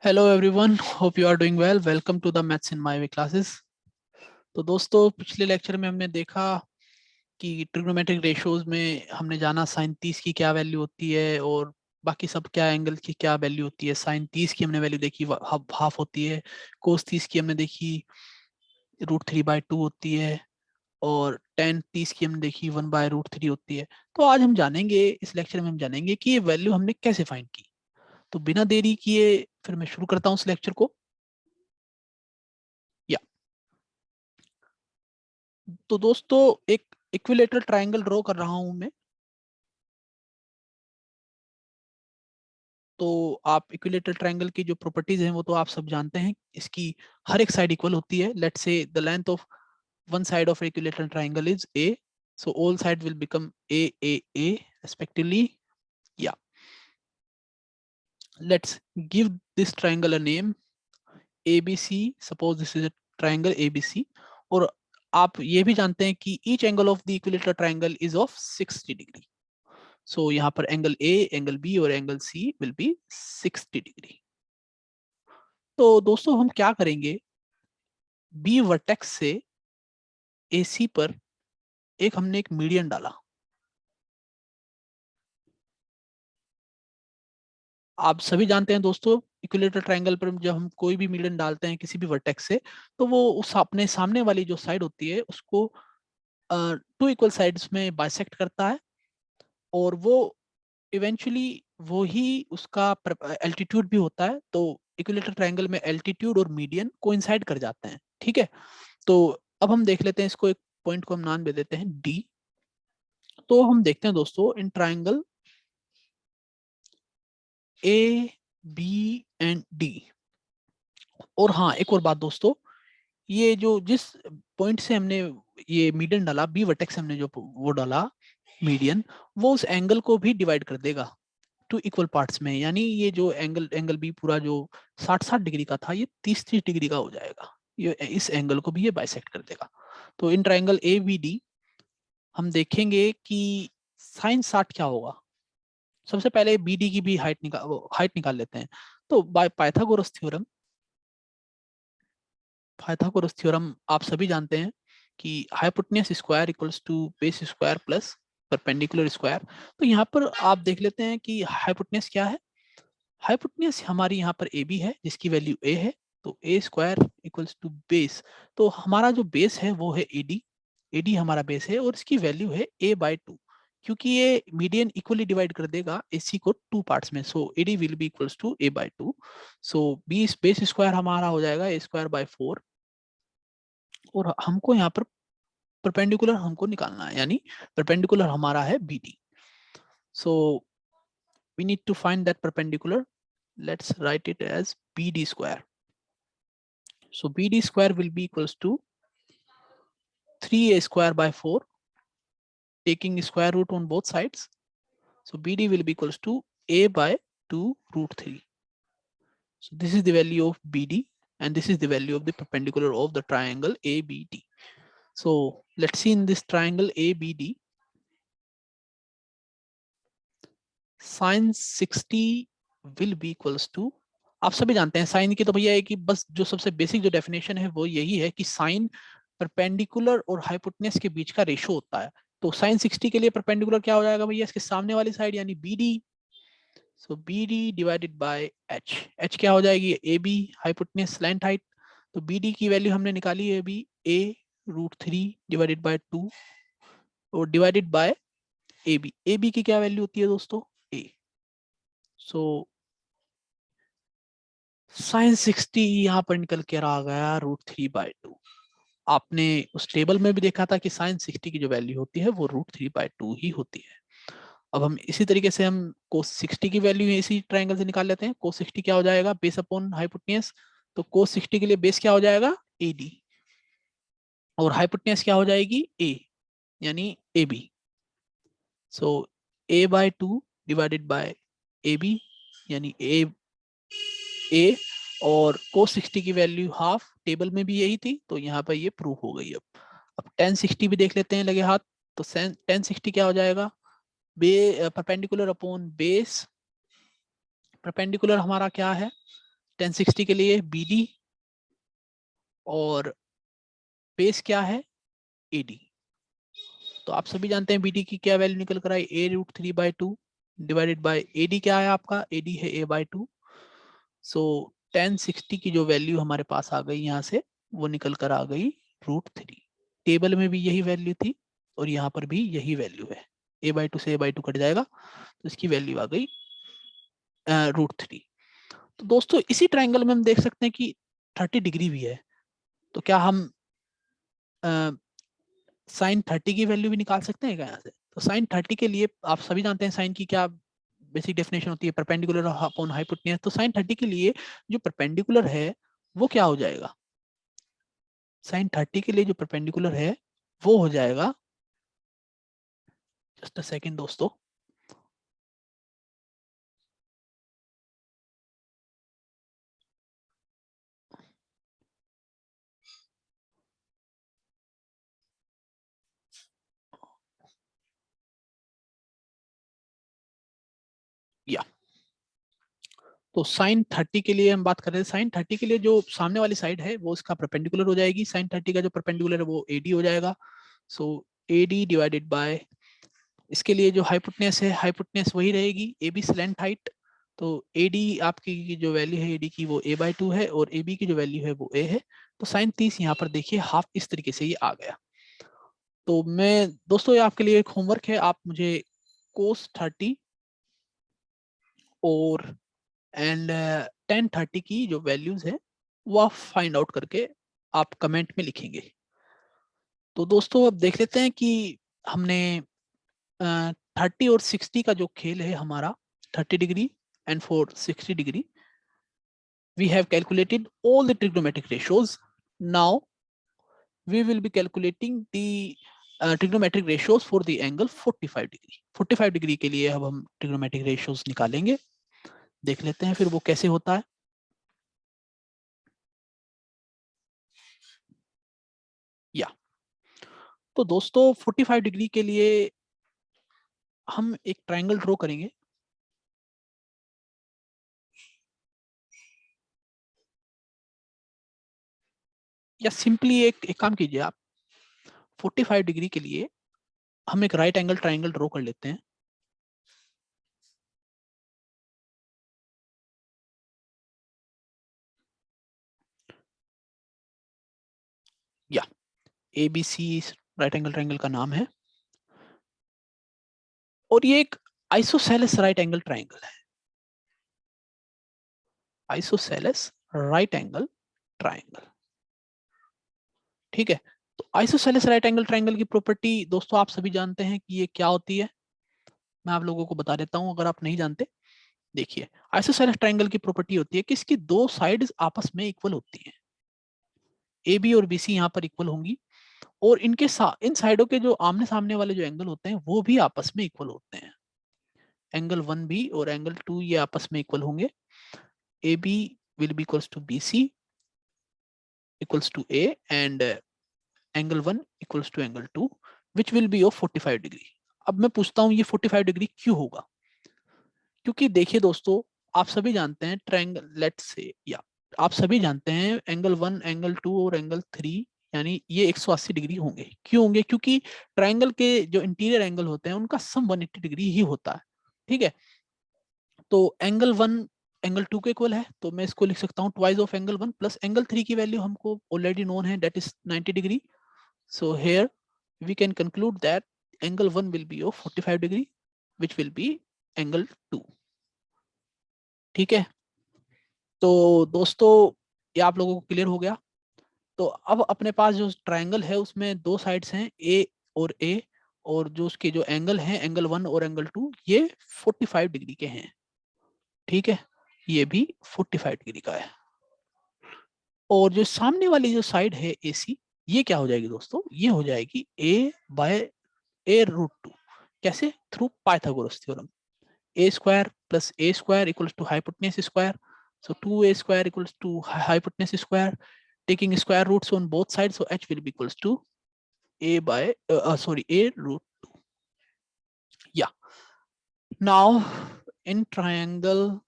Hello everyone, hope you are doing well. Welcome to the maths in my way classes. तो दोस्तों, पिछले lecture में हमने देखा कि ट्रिग्नोमेट्रिक रेशियोज में हमने जाना साइन 30 की क्या वैल्यू होती है और बाकी सब क्या एंगल की क्या वैल्यू होती है। साइन 30 की हमने वैल्यू देखी, हाफ होती है। कोस 30 की हमने देखी, √3/2 होती है। और टेन 30 की हमने देखी, 1/√3 होती है। तो आज हम जानेंगे, इस लेक्चर में हम जानेंगे कि ये वैल्यू हमने कैसे फाइंड की। तो बिना देरी किए फिर मैं शुरू करता हूँ इस लेक्चर को। या तो दोस्तों, एक इक्विलेटरल ट्रायंगल ड्रॉ कर रहा हूं मैं। तो आप इक्विलेटरल ट्रायंगल की जो प्रॉपर्टीज हैं वो तो आप सब जानते हैं। इसकी हर एक साइड इक्वल होती है। Let's say the length of one side of equilateral triangle is a, so all side will become a respectively. Yeah, let's give this triangle a name abc. Suppose this is a triangle abc. और आप ये भी जानते हैं कि each angle of the equilateral triangle is of 60 degree. So यहाँ पर angle A, angle B और angle C will be 60 degree. तो दोस्तों, हम क्या करेंगे, बी वर्टेक्स से ए सी पर एक हमने एक मीडियन डाला। आप सभी जानते हैं दोस्तों, इक्विलेटरल ट्रायंगल पर जब हम कोई भी मीडियन डालते हैं किसी भी वर्टेक्स से, तो वो उस अपने सामने वाली जो साइड होती है उसको टू इक्वल साइड्स में बाइसेक्ट करता है। और वो इवेंचुअली वो ही उसका एल्टीट्यूड भी होता है। तो इक्विलेटरल ट्रायंगल में एल्टीट्यूड और मीडियन कोइंसाइड कर जाते हैं। ठीक है। तो अब हम देख लेते हैं इसको, एक पॉइंट को हम नाम दे देते हैं डी। तो हम देखते हैं दोस्तों, in triangle A B and D. और हाँ, एक और बात दोस्तों, ये जो जिस पॉइंट से हमने ये मीडियन डाला, बी वर्टेक्स से हमने जो वो डाला मीडियन, वो उस एंगल को भी डिवाइड कर देगा टू इक्वल पार्ट्स में। यानी ये जो एंगल एंगल बी पूरा जो 60-60 डिग्री का था, ये 30-30 डिग्री का हो जाएगा। ये इस एंगल को भी ये बाइसेक्ट कर देगा। तो in triangle A B D हम देखेंगे कि साइन 60 क्या होगा। सबसे पहले बी डी की भी हाइट निकाल लेते हैं। तो बाय पाइथागोरस थ्योरम आप सभी जानते हैं कि hypotenuse square equals to base square plus perpendicular square. तो यहाँ पर आप देख लेते हैं कि हाइपोटेन्यूस क्या है। हाइपोटेन्यूस हमारी यहाँ पर ए बी है जिसकी वैल्यू ए है। तो ए स्क्वायर इक्वल्स टू बेस। तो हमारा जो बेस है वो है ए डी। ए डी हमारा बेस है और इसकी वैल्यू है a/2। क्योंकि ये मीडियन इक्वली डिवाइड कर देगा एसी को टू पार्ट्स में, so A D will be equals to a/2। So base square हमारा हो जाएगा a²/4। और हमको यहाँ पर परपेंडिकुलर हमको निकालना है, यानी परपेंडिकुलर हमारा है B D. So we need to find that perpendicular. Let's write it as BD square. So BD square will be equals to 3a²/4, taking square root on both sides. So BD will be equals to a/2√3. So this is the value of BD and this is the value of the perpendicular of the triangle ABD. So let's see in this triangle ABD, sin 60 will be equals to, आप सभी जानते हैं sign की तो भैया है कि बस जो सबसे बेसिक जो डेफिनेशन है वो यही है कि साइन परपेंडिकुलर और हाइपोटेन्यूस के बीच का रेशो होता है। तो साइन 60 के लिए परपेंडिकुलर क्या हो जाएगा भैया, इसके सामने वाली साइड यानी B D. So B D divided by H. H क्या हो जाएगी, A B, hypotenuse slant height. तो बी डी की वैल्यू हमने निकाली है अभी, a√3 डिवाइडेड बाय 2 और divided by A B. A B की क्या वैल्यू होती है दोस्तों, ए। सो साइन 60 यहाँ पर निकल के आ गया √3/2। आपने उस टेबल में भी देखा था कि साइन 60 की जो वैल्यू होती है वो √3/2 ही होती है। अब हम इसी तरीके से हम कोस 60 की वैल्यू इसी ट्रायंगल से निकाल लेते हैं। कोस 60 क्या हो जाएगा, बेस अपॉन हाइपोटेन्यूस। तो कोस 60 के लिए बेस क्या हो जाएगा, ए डी, और हाइपोटेन्यूस क्या हो जाएगी, ए, यानी A B. So a/2 divided by A B, यानी ए। और cos 60 की वैल्यू हाफ, टेबल में भी यही थी तो यहाँ पर ये प्रूफ हो गई। अब tan 60 भी देख लेते हैं लगे हाथ। तो tan 60 क्या हो जाएगा, परपेंडिकुलर अपॉन बेस। परपेंडिकुलर हमारा क्या है, 1060 के लिए BD और बेस क्या है AD। तो आप सभी जानते हैं BD की क्या वैल्यू निकल कर आई, a√3/2 डिवाइडेड बाय AD क्या है आपका, AD है a/2। सो 1060 की जो वैल्यू हमारे पास आ गई यहाँ से वो निकल कर आ गई √3। टेबल में भी यही वैल्यू थी और यहाँ पर भी यही वैल्यू है, a/2 से a/2 कट जाएगा तो इसकी वैल्यू आ गई √3। तो दोस्तों इसी ट्रायंगल में हम देख सकते हैं कि 30 डिग्री भी है, तो क्या हम साइन 30 की वैल्यू भी निकाल सकते हैं क्या यहाँ से। तो साइन 30 के लिए आप सभी जानते हैं साइन की क्या बेसिक डेफिनेशन होती है, परपेंडिकुलर अपॉन हाइपोटेन्यूज। तो साइन 30 के लिए जो परपेंडिकुलर है वो क्या हो जाएगा, साइन 30 के लिए जो परपेंडिकुलर है वो हो जाएगा, जस्ट अ सेकेंड दोस्तों, या तो साइन 30 के लिए हम बात कर रहे हैं, साइन 30 के लिए जो सामने वाली साइड है वो इसका परपेंडिकुलर हो जाएगी, साइन 30 का जो परपेंडिकुलर है वो AD हो जाएगा। सो AD डिवाइडेड बाय, इसके लिए जो हाइपोटेन्यूज है हाइपोटेन्यूज वही रहेगी AB स्लैंट हाइट। तो AD आपकी जो वैल्यू है AD की वो a/2 है और AB की जो वैल्यू है वो A है। तो साइन 30 यहाँ पर देखिए हाफ इस तरीके से ये आ गया। तो मैं दोस्तों ये आपके लिए एक होमवर्क है, आप मुझे कोस 30 और एंड टेन 30 की जो वैल्यूज है वो आप फाइंड आउट करके आप कमेंट में लिखेंगे। तो दोस्तों अब देख लेते हैं कि हमने 30 और 60 का जो खेल है हमारा, 30 degree and for 60 degree we have calculated all the trigonometric ratios. Now we will be calculating the trigonometric ratios for the angle 45 degree। 45 degree के लिए अब हम trigonometric ratios निकालेंगे, देख लेते हैं फिर वो कैसे होता है। या तो दोस्तों 45 डिग्री के लिए हम एक ट्रायंगल ड्रॉ करेंगे। या सिंपली एक काम कीजिए आप, 45 डिग्री के लिए हम एक राइट एंगल ट्रायंगल ड्रॉ कर लेते हैं। या ABC राइट एंगल ट्रायंगल का नाम है और ये एक आइसोसेलेस राइट एंगल ट्रायंगल है, आइसोसेलेस राइट एंगल ट्रायंगल। ठीक है, तो आइसोसेलेस राइट एंगल ट्रायंगल की प्रॉपर्टी दोस्तों आप सभी जानते हैं कि ये क्या होती है, मैं आप लोगों को बता देता हूं अगर आप नहीं जानते। देखिए आइसोसेलेस ट्रायंगल की प्रॉपर्टी होती है कि इसकी दो साइड्स आपस में इक्वल होती हैं, AB और BC यहाँ पर इक्वल होंगी और इनके इन साइडों के जो आमने सामने वाले जो एंगल होते हैं वो भी आपस में इक्वल होते हैं। एंगल 1B और एंगल 2 ये आपस में इक्वल होंगे। AB will be equals to BC equals to A and angle 1 equals to angle 2 which will be of 45 degree. अब मैं पूछता हूँ ये 45 डिग्री क्यों होगा, क्योंकि देखिए दोस्तों आप सभी जानते हैं ट्रायंगल, लेट्स से, या आप सभी जानते हैं एंगल 1 एंगल 2 और एंगल 3 यानी ये 180 डिग्री होंगे। क्यों होंगे, क्योंकि ट्रायंगल के जो इंटीरियर एंगल होते हैं उनका सम 180 डिग्री ही होता है। ठीक है, तो एंगल 1 एंगल 2 के इक्वल है तो मैं इसको लिख सकता हूँ twice of angle 1 plus angle 3 की वैल्यू हमको ऑलरेडी नोन है, that is 90 degree. So here we can conclude that angle 1 will be of 45 degree which will be angle 2। ठीक है, तो दोस्तों ये आप लोगों को क्लियर हो गया। तो अब अपने पास जो ट्रायंगल है उसमें दो साइड्स हैं ए और ए, और जो उसके जो एंगल हैं एंगल 1 और एंगल 2 ये 45 डिग्री के हैं। ठीक है, ये भी 45 डिग्री का है। और जो सामने वाली जो साइड है AC ये क्या हो जाएगी दोस्तों, ये हो जाएगी A/A√2। कैसे, through Pythagoras theorem. A² plus A² equals to hypotenuse square. So 2A² equals to hypotenuse square. Taking square roots on both sides, so H will be equals to A√2. Yeah. Now in triangle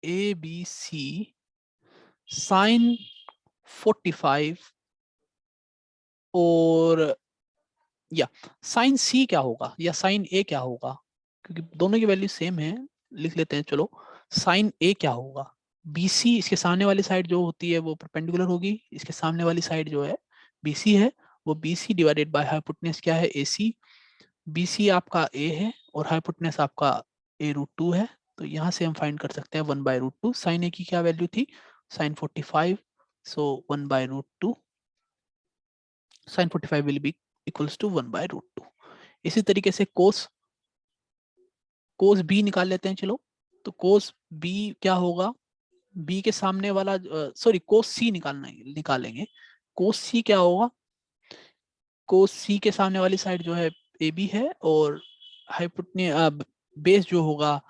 ABC, sine 45 और या sign सी क्या होगा या sign ए क्या होगा, क्योंकि दोनों की वैल्यू सेम है, लिख लेते हैं चलो। साइन ए क्या होगा, बीसी, इसके सामने वाली साइड जो होती है वो परपेंडिकुलर होगी, इसके सामने वाली साइड जो है बीसी है, वो बीसी डिवाइडेड बाय हाइपोटेन्यूज क्या है, एसी। बीसी आपका ए है और हाइपोटेन्यूज आपका a√2 है, तो यहाँ से हम फाइंड कर सकते हैं 1/√2। साइन ए की क्या वैल्यू थी, sine 45, so 1/√2, sine 45 will be equals to 1/√2। इसी तरीके से कोस बी निकाल लेते हैं चलो। तो कोस बी क्या होगा, बी के सामने वाला, सॉरी कोस सी निकालेंगे। कोस सी क्या होगा, कोस सी के सामने वाली साइड जो है ए बी है और हाइपोटेन्यूज बेस जो होगा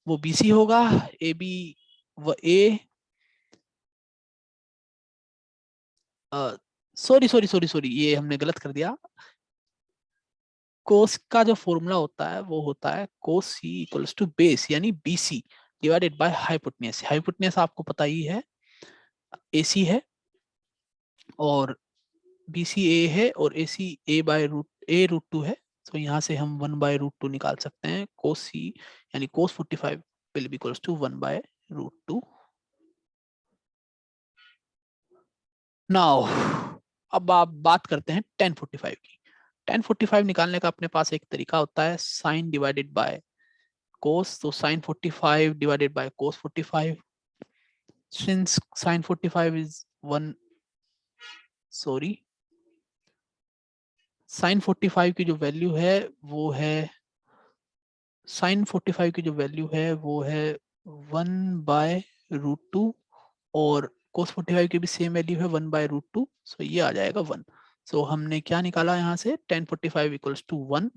वो बी सी होगा, ए बी व ए, सॉरी सॉरी सॉरी सॉरी ये हमने गलत कर दिया। कोस का जो फॉर्मूला होता है वो होता है कोस सी इक्वल्स टू बेस यानी BC divided by hypotenuse. Hypotenuse आपको पता ही है एसी है और बीसी ए है और एसी a/√2 है, तो यहाँ से हम 1/√2 निकाल सकते हैं। कोस सी यानी cos 45 will be equals to 1/√2। Now अब आप बात करते हैं tan 45 की। tan 45 निकालने का अपने पास एक तरीका होता है साइन डिवाइडेड बाय कोस, तो sine 45 divided by cos 45, since sine 45 is 1, sorry sine 45 की जो वैल्यू है वो है, साइन 45 की जो वैल्यू है वो है 1/√2 और कोस 45 की भी सेम वैल्यू है 1/√2, सो ये आ जाएगा 1। सो हमने क्या निकाला यहाँ से, tan 45 इक्वल्स टू 1।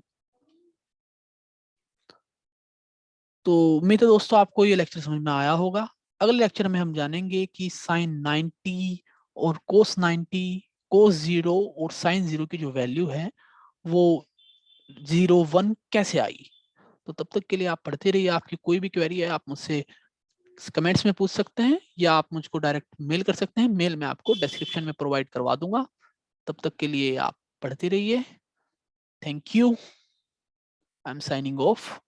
तो उम्मीद है दोस्तों आपको ये लेक्चर समझ में आया होगा। अगले लेक्चर में हम जानेंगे कि साइन 90 और कोस 90, कोस 0 और साइन 0 की जो वैल्यू है वो 0 1 कैसे आई। तो तब तक के लिए आप पढ़ते रहिए। आपकी कोई भी क्वेरी है आप मुझसे कमेंट्स में पूछ सकते हैं या आप मुझको डायरेक्ट मेल कर सकते हैं, मेल मैं आपको डिस्क्रिप्शन में प्रोवाइड करवा दूंगा। तब तक के लिए आप पढ़ते रहिए। Thank you, I am signing off.